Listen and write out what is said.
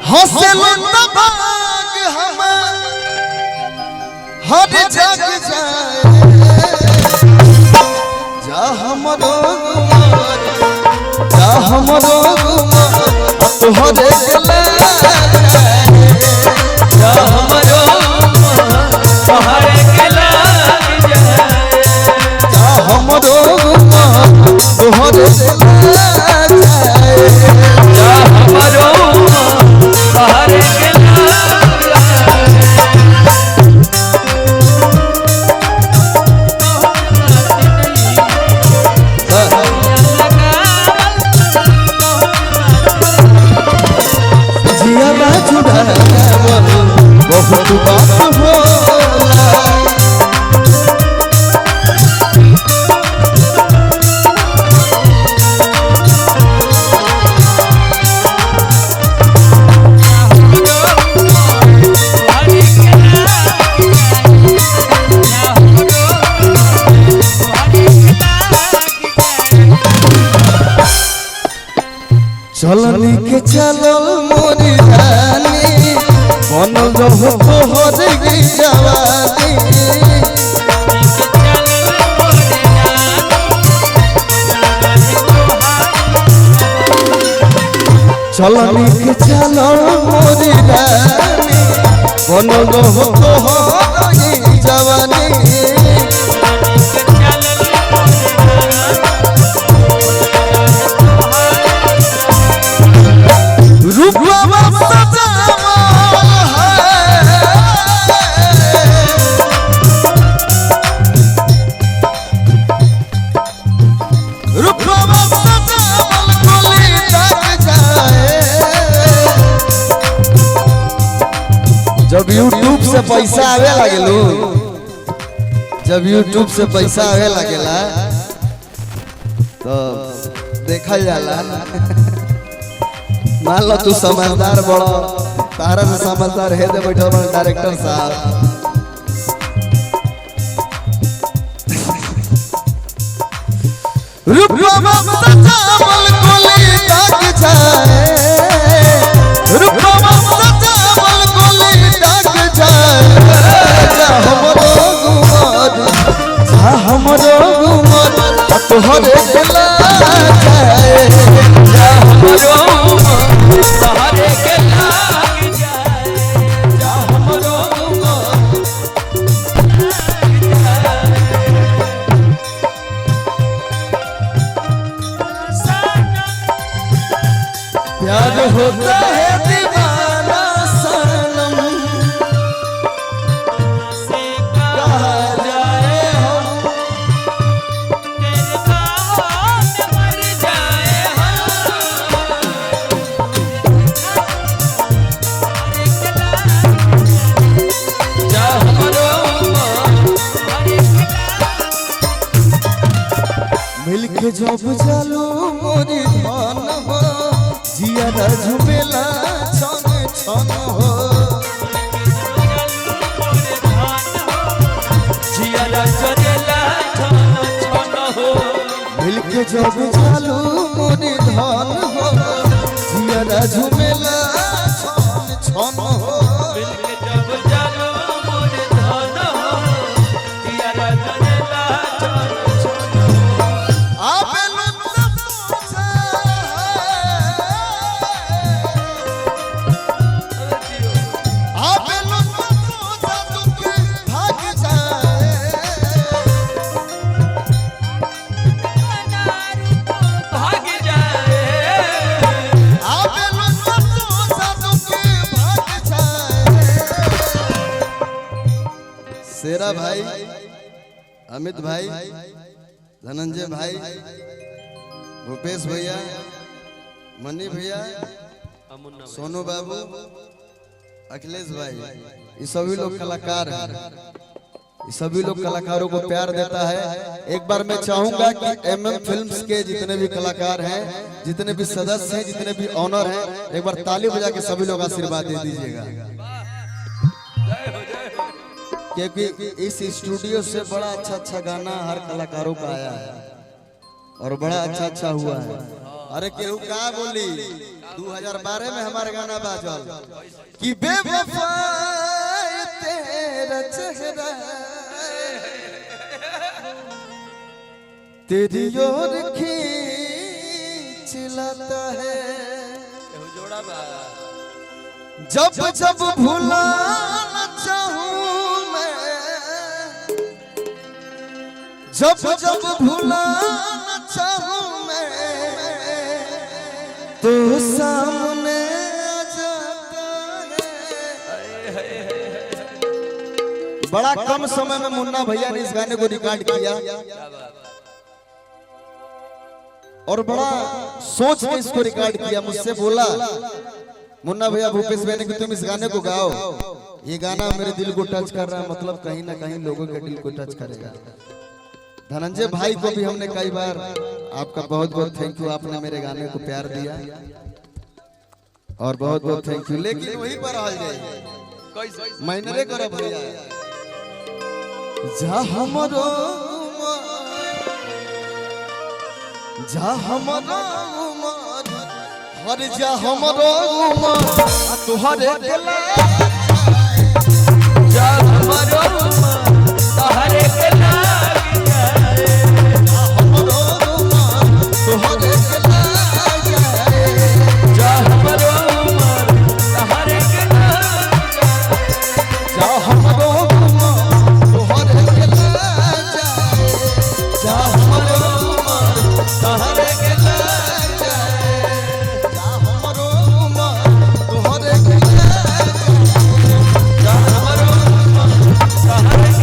हौसला तबाग हम हर जग जाए जा हमरो तोहरे गला जा हमरो तोहरे गला जा हमरो तोहरे गला जा हमरो तोहरे गला बहुत बात होला चलनी के चलल मोरी रानी बनल रहो तोहर की जवानी चलनी के चलल मोरी रानी बनल रहो तोहर की जवानी जब YouTube से पैसा आवे लागेलू जब YouTube से पैसा आवे लागेला तो देखल जाला मान लो तू समझदार बड़ो तारा से समझदार है दे बैठो बड़ डायरेक्टर साहब रूपवा सजावल कोली दाग जाए रूपवा सजावल कोली दाग जाए जा हमरो गुमर तोहरे गला जाए जा हमरो तोहरे गला जा हमरो गुमर प्यार होता है दीवाना सनम से कहा जाए हम तेरे बाहों में मर जाए हम जा हमरो तोहरे मिलके जब चलो मोरी धन हो जिया झुमेला छन छन हो जिया चलेला छन छन हो मिलके जब चलो मोरी धन हो जिया झुमेला छन छन हो मिलके जब चलो मोरे धन हो जिया चलेला छन छन आबे लुत्ता पूछा आबे लुत्ता पूछा दुख भाग जाए भाग जाए आबे लुत्ता पूछा दुख भाग जाए शेरा भाई अमित भाई धनंजय भाई भूपेश भैया मनी भैया सोनू बाबू अखिलेश भाई ये सभी लोग कलाकार हैं ये सभी लोग कलाकारों को प्यार देता है। एक बार मैं चाहूंगा कि MM फिल्म्स के जितने भी कलाकार हैं जितने भी सदस्य हैं जितने भी ऑनर हैं एक बार ताली बजा के सभी लोग आशीर्वाद दे दीजिएगा क्योंकि इस स्टूडियो से बड़ा अच्छा गाना हर कलाकारों का आया है और बड़ा अच्छा हुआ है। अरे केहू का बोली 2012 में हमारा गाना बाजल कि बेवफा तेरा चेहरा तेरी ओर खींच लाता है जोड़ा बा जब जब भुलाना चाहूं मैं जब जब भुलाना चाहूं मैं तो सामने आ जाता है। बड़ा कम समय में मुन्ना भैया ने इस गाने को रिकॉर्ड किया और बड़ा सोच के इसको रिकॉर्ड किया। मुझसे बोला मुन्ना भैया भूपेश भैया ने कि तुम इस गाने को गाओ, ये गाना मेरे दिल को टच कर रहा है, मतलब कहीं ना कहीं लोगों के दिल को टच करेगा। धनंजय भाई को भी हमने कई बार आपका बहुत बहुत थैंक यू, आपने मेरे गाने को प्यार दिया और बहुत बहुत थैंक यू। लेकिन वहीं पर आ जाए मैंने करो भैया जा हमरो हर जा हमरो तुहरे